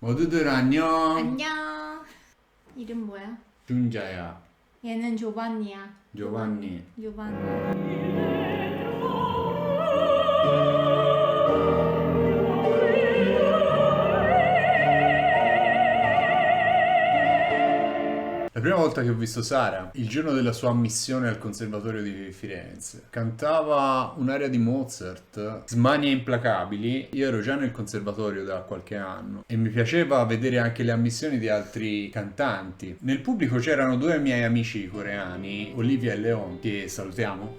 모두들 안녕. 안녕. 이름 뭐야? 준자야. 얘는 조반니야. 조반니. 조반니. La prima volta che ho visto Sara, il giorno della sua ammissione al Conservatorio di Firenze, cantava un'aria di Mozart, Smanie implacabili. Io ero già nel conservatorio da qualche anno e mi piaceva vedere anche le ammissioni di altri cantanti. Nel pubblico c'erano due miei amici coreani, Olivia e Leon, che salutiamo.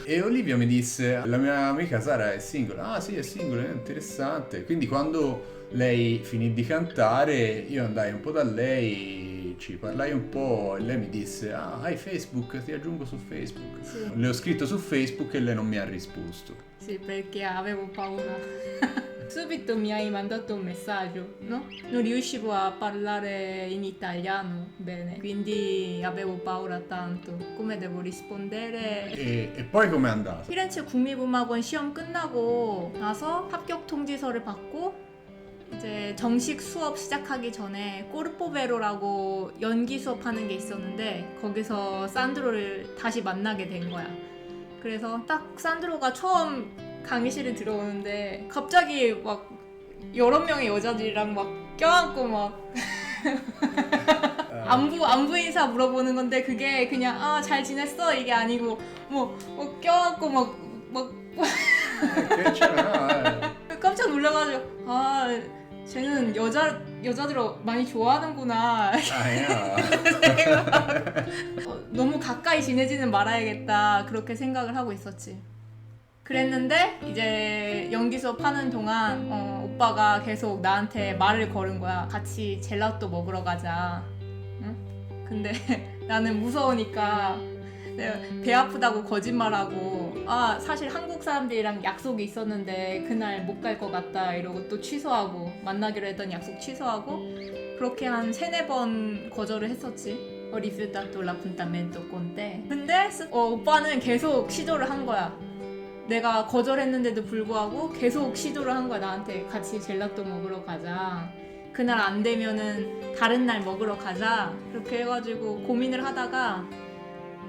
E Olivia mi disse: la mia amica Sara è single. Ah sì, è single, è interessante. Quindi quando lei finì di cantare, io andai un po' da lei, ci parlai un po' e lei mi disse: ah, hai Facebook? Ti aggiungo su Facebook. Sì. Le ho scritto su Facebook e lei non mi ha risposto. Sì, perché avevo paura. Subito mi hai mandato un messaggio, no? Non riuscivo a parlare in italiano bene, quindi avevo paura tanto. come devo rispondere? E poi com'è andata? 피렌체 국립음악원 시험 끝나고 나서 합격 통지서를 받고 이제 정식 수업 시작하기 전에 꼬르포베로라고 연기 수업하는 게 있었는데 거기서 산드로를 다시 만나게 된 거야. 그래서 딱 산드로가 처음 강의실에 들어오는데 갑자기 막 여러 명의 여자들이랑 막 껴안고 막 안부 인사 물어보는 건데 그게 그냥 아 잘 지냈어 이게 아니고 뭐 껴안고 막 C'era, 깜짝 놀라가지고 아 쟤는 여자들을 많이 좋아하는구나. 야. 너무 가까이 지내지는 말아야겠다 그렇게 생각을 하고 있었지. 그랬는데 이제 연기 수업 하는 동안 오빠가 계속 나한테 말을 걸은 거야. 같이 젤라또 먹으러 가자. 응? 근데 나는 무서우니까 내가 배 아프다고 거짓말하고 아 사실 한국 사람들이랑 약속이 있었는데 그날 못 갈 것 같다 이러고 또 취소하고 만나기로 했던 약속 취소하고 그렇게 한 3-4번 거절을 했었지. rifiutato l'appuntamento con te. 근데 오빠는 계속 시도를 한 거야. 내가 거절했는데도 불구하고 계속 시도를 한 거야. 나한테 같이 젤라또 먹으러 가자. 그날 안 되면은 다른 날 먹으러 가자. 그렇게 해가지고 고민을 하다가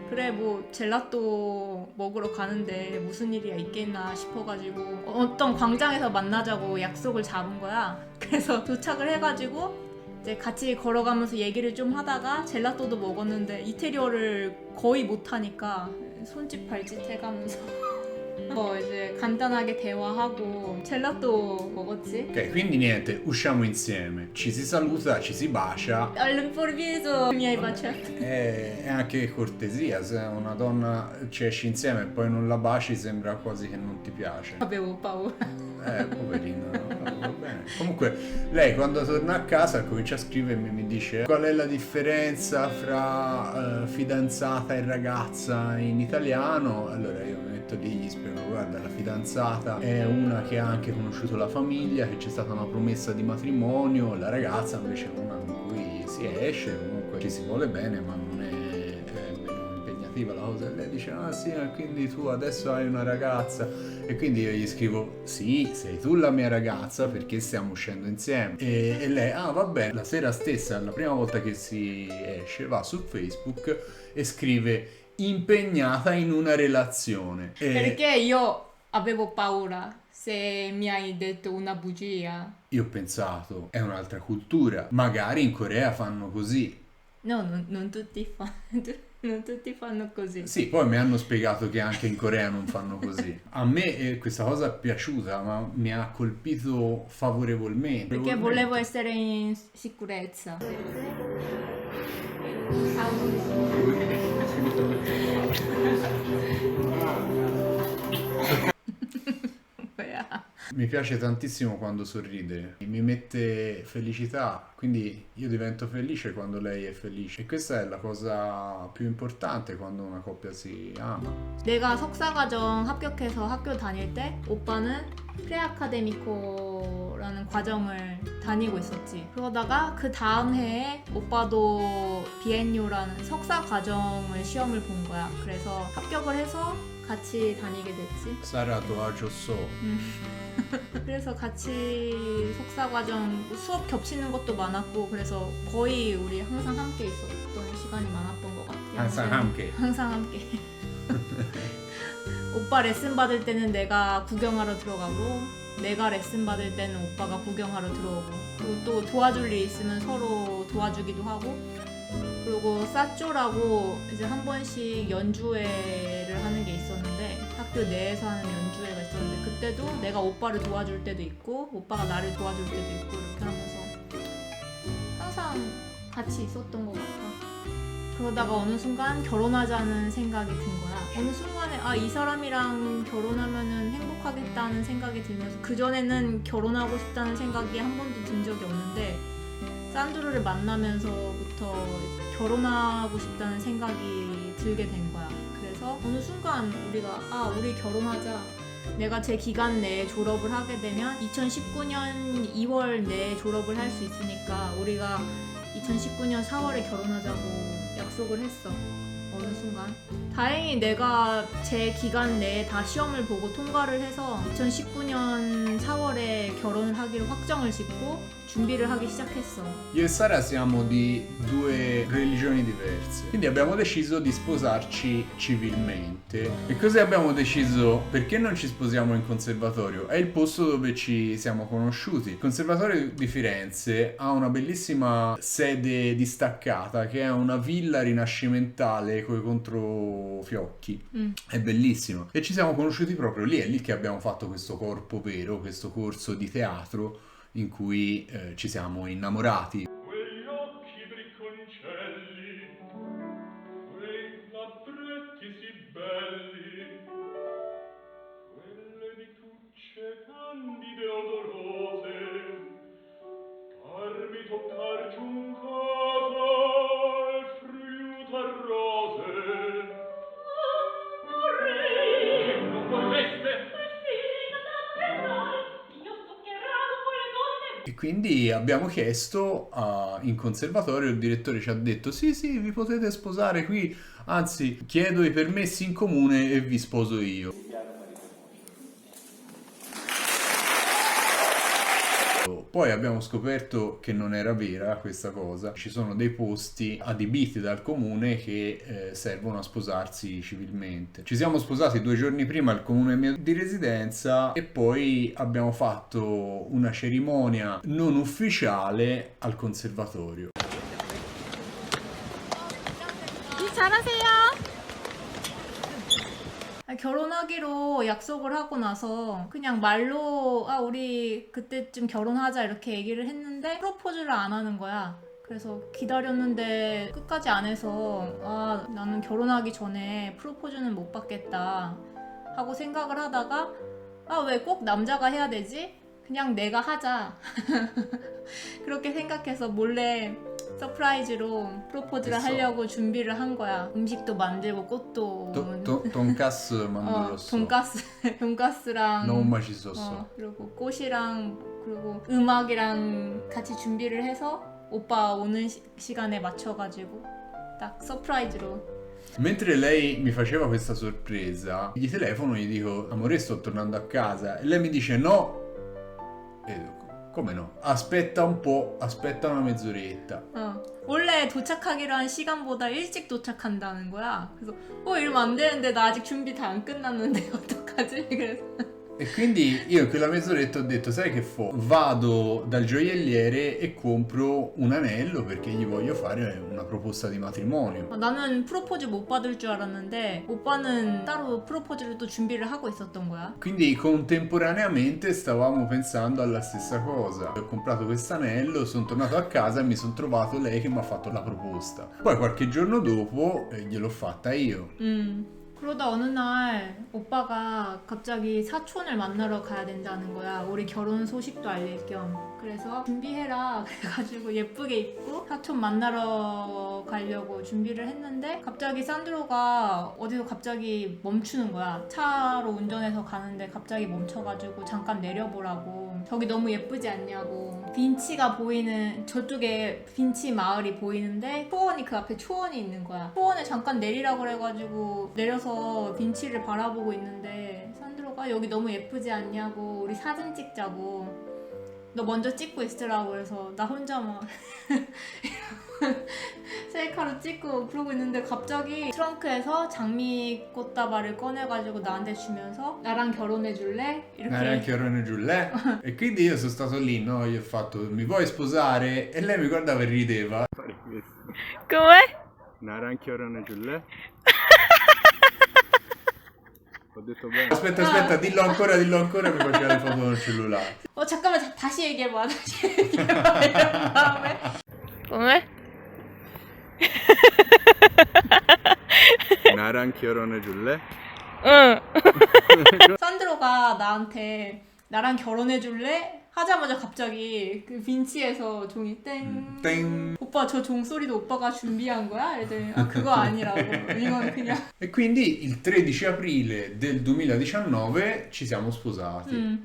그래 뭐 젤라또 먹으러 가는데 무슨 일이 있겠나 싶어가지고 어떤 광장에서 만나자고 약속을 잡은 거야. 그래서 도착을 해가지고 이제 같이 걸어가면서 얘기를 좀 하다가 젤라또도 먹었는데 이태리어를 거의 못하니까 손짓 발짓 해가면서 이제 간단하게 대화하고 젤라또 먹었지. Ok, quindi niente, usciamo insieme, ci si saluta, ci si bacia. All'improvviso mi hai baciato. È anche cortesia, se una donna ci esci insieme e poi non la baci sembra quasi che non ti piace. avevo paura. Poverino, no, va bene. Comunque lei quando torna a casa comincia a scrivermi e mi dice: qual è la differenza fra fidanzata e ragazza in italiano? Allora io mi metto lì e gli spiego: guarda, la fidanzata è una che ha anche conosciuto la famiglia, che c'è stata una promessa di matrimonio, la ragazza invece è una con cui si esce, comunque ci si vuole bene ma non è meno impegnativa la cosa. E lei dice: ah sì, quindi tu adesso hai una ragazza. E quindi io gli scrivo: sì, sei tu la mia ragazza perché stiamo uscendo insieme. E lei: ah va bene. La sera stessa, la prima volta che si esce, va su Facebook e scrive: impegnata in una relazione. Perché io avevo paura se mi hai detto una bugia. Io ho pensato: è un'altra cultura, magari in Corea fanno così. No, non tutti non tutti fanno così. Sì, poi mi hanno spiegato che anche in Corea non fanno così. A me questa cosa è piaciuta, ma mi ha colpito favorevolmente. Perché volevo essere in sicurezza. Mi piace tantissimo quando sorride, mi mette felicità, quindi io divento felice quando lei è felice. E questa è la cosa più importante quando una coppia si ama. 내가 석사과정 합격해서 학교 다닐 때 오빠는 프레아카데미코라는 과정을 다니고 있었지. 그러다가 그 다음 해에 오빠도 비엔뇨라는 석사과정을 시험을 본 거야. 그래서 합격을 해서 같이 다니게 됐지. Sara Toaggio So. 그래서 같이 석사과정 수업 겹치는 것도 많았고 그래서 거의 우리 항상 함께 있었던 시간이 많았던 것 같아요. 항상 함께. 항상 함께. 오빠 레슨 받을 때는 내가 구경하러 들어가고 내가 레슨 받을 때는 오빠가 구경하러 들어오고 그리고 또 도와줄 일 있으면 서로 도와주기도 하고 그리고 싸쪼라고 이제 한 번씩 연주회를 하는 게 있었는데 학교 내에서 하는 연주회가 있었는데 그때도 내가 오빠를 도와줄 때도 있고 오빠가 나를 도와줄 때도 있고 이렇게 하면서 항상 같이 있었던 것 같아. 그러다가 어느 순간 결혼하자는 생각이 든 거야. 어느 순간에 이 사람이랑 결혼하면은 행복하겠다는 생각이 들면서 그전에는 결혼하고 싶다는 생각이 한 번도 든 적이 없는데 산드로를 만나면서부터 결혼하고 싶다는 생각이 들게 된 거야. 그래서 어느 순간 우리가 우리 결혼하자. 내가 제 기간 내에 졸업을 하게 되면 2019년 2월 내에 졸업을 할 수 있으니까 우리가 2019년 4월에 결혼하자고 약속을 했어. 어느 순간 다행히 내가 제 기간 내에 다 시험을 보고 통과를 해서 2019년 4월에 결혼을 하기로 확정을 짓고 준비를 하기 시작했어. Io e Sara siamo di due religioni diverse, quindi abbiamo deciso di sposarci civilmente. E cosa abbiamo deciso? Perché non ci sposiamo in conservatorio? È il posto dove ci siamo conosciuti. Il Conservatorio di Firenze ha una bellissima sede distaccata che è una villa rinascimentale coi controfiocchi. È bellissimo. E ci siamo conosciuti proprio lì, è lì che abbiamo fatto questo corpo vero, questo corso di teatro in cui ci siamo innamorati. Quegli occhi bricconcelli, quei labbretti sì belli, quelle ditucce candide odorose, parmi toccar giuncata e friuta rose. Vorrei, non vorreste? E quindi abbiamo chiesto in conservatorio, il direttore ci ha detto sì, vi potete sposare qui, anzi chiedo i permessi in comune e vi sposo io. Poi abbiamo scoperto che non era vera questa cosa, ci sono dei posti adibiti dal comune che servono a sposarsi civilmente. Ci siamo sposati 2 giorni prima al comune mio di residenza e poi abbiamo fatto una cerimonia non ufficiale al conservatorio. 잘하세요. 결혼하기로 약속을 하고 나서 그냥 말로 우리 그때쯤 결혼하자 이렇게 얘기를 했는데 프로포즈를 안 하는 거야. 그래서 기다렸는데 끝까지 안 해서 나는 결혼하기 전에 프로포즈는 못 받겠다 하고 생각을 하다가 왜 꼭 남자가 해야 되지? 그냥 내가 하자. 그렇게 생각해서 몰래 서프라이즈로 프로포즈를 됐어. 하려고 준비를 한 거야. 음식도 만들고 꽃도 돈가스 만들었어. 돈가스랑 너무 맛있었어. 그리고 꽃이랑 그리고 음악이랑 같이 준비를 해서 오빠 오는 시간에 맞춰가지고 딱 서프라이즈로. Mentre lei mi faceva questa sorpresa, gli telefono e gli dico amore sto tornando a casa e lei mi dice no. E dico come no? Aspetta un po', aspetta una mezz'oretta. 원래 do착하기로 한 시간보다 일찍 도착한다는 거야. 그래서 이러면 안 되는데 나 아직 준비 다 안 끝났는데 어떡하지? 그래서 E quindi io in quella mezz'oretta ho detto sai che fo? Vado dal gioielliere e compro un anello perché gli voglio fare una proposta di matrimonio. 나는 프로포즈 못 받을 줄 알았는데 오빠는 따로 프로포즈를 또 준비를 하고 있었던 거야. Quindi contemporaneamente stavamo pensando alla stessa cosa. Ho comprato quest'anello, sono tornato a casa e mi sono trovato lei che mi ha fatto la proposta. Poi qualche giorno dopo gliel'ho fatta io. 그러다 어느 날 오빠가 갑자기 사촌을 만나러 가야 된다는 거야. 우리 결혼 소식도 알릴 겸. 그래서 준비해라. 그래가지고 예쁘게 입고 사촌 만나러 가려고 준비를 했는데 갑자기 산드로가 어디서 갑자기 멈추는 거야. 차로 운전해서 가는데 갑자기 멈춰가지고 잠깐 내려보라고. 저기 너무 예쁘지 않냐고. 빈치가 보이는 저쪽에 빈치 마을이 보이는데 초원이 그 앞에 초원이 있는 거야. 초원에 잠깐 내리라고 그래가지고 내려서 빈치를 바라보고 있는데 산드로가 여기 너무 예쁘지 않냐고, 우리 사진 찍자고, 너 먼저 찍고 있으라고 해서 나 혼자 막 셀카로 찍고 그러고 있는데 갑자기 트렁크에서 장미꽃다발을 꺼내가지고 나한테 주면서 나랑 결혼해 줄래? 이렇게. 나랑 결혼해 giulle? E quindi io sono stato lì, no? Gli ho fatto, mi vuoi sposare? E lei mi guardava e rideva. come? 나랑 결혼해 giulle? Ho detto bene. Aspetta, dillo ancora, mi faceva le foto col cellulare. 잠깐만 다시 얘기해봐. 다시 얘기해봐. 이런 다음에 come? 나랑 결혼해 giulle? 응. 산드로가 나한테 나랑 결혼해 줄래? 하자마자 갑자기 그 빈치에서 종이 땡. 땡. 오빠 저 종소리도 오빠가 준비한 거야? 이랬더니 아 그거 아니라고. 이건 그냥. E quindi il 13 aprile del 2019 ci siamo sposati.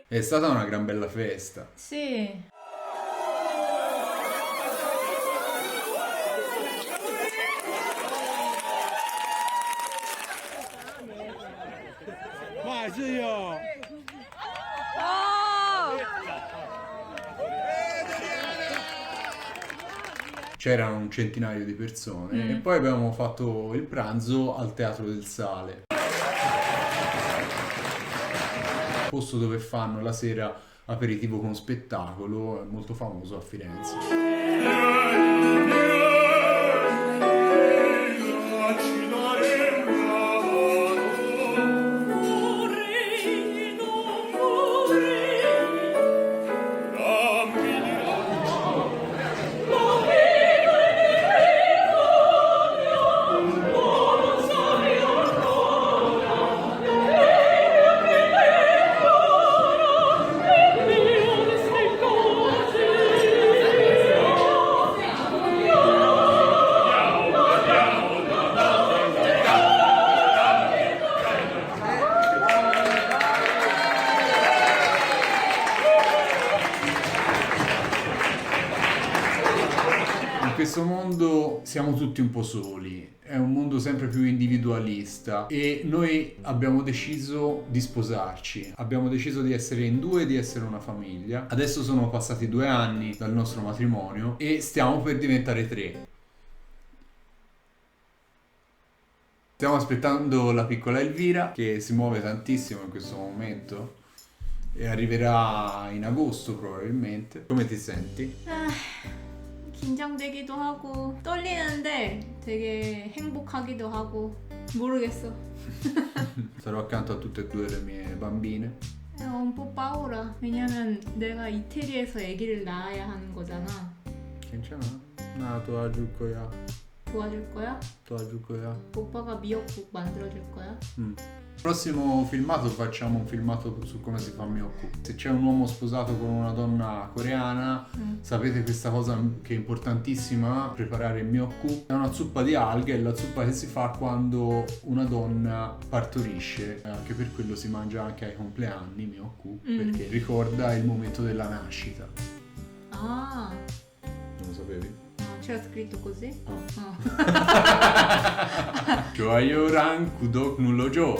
È stata una gran bella festa. Sì. Ma zio! C'erano un centinaio di persone e poi abbiamo fatto il pranzo al Teatro del Sale, posto dove fanno la sera aperitivo con spettacolo, è molto famoso a Firenze. In questo mondo siamo tutti un po' soli, è un mondo sempre più individualista e noi abbiamo deciso di sposarci, abbiamo deciso di essere in due e di essere una famiglia. Adesso sono passati 2 anni dal nostro matrimonio e stiamo per diventare 3. Stiamo aspettando la piccola Elvira che si muove tantissimo in questo momento e arriverà in agosto probabilmente. Come ti senti? 긴장되기도 하고 떨리는데 되게 행복하기도 하고 모르겠어. Sarò accanto a tutte e 2 le mie bambine. un po' paura. 왜냐면 내가 이태리에서 아기를 낳아야 하는 거잖아. 괜찮아. 나 도와줄 거야. 도와줄 거야? 도와줄 거야. 오빠가 미역국 만들어줄 거야? Prossimo filmato facciamo un filmato su come si fa miyoku. Se c'è un uomo sposato con una donna coreana, sapete questa cosa che è importantissima, preparare il miyoku. È una zuppa di alghe, è la zuppa che si fa quando una donna partorisce. Anche per quello si mangia anche ai compleanni miyoku, perché ricorda il momento della nascita. 아, Non lo sapevi? c'era scritto così? 좋아요랑 구독 눌러줘.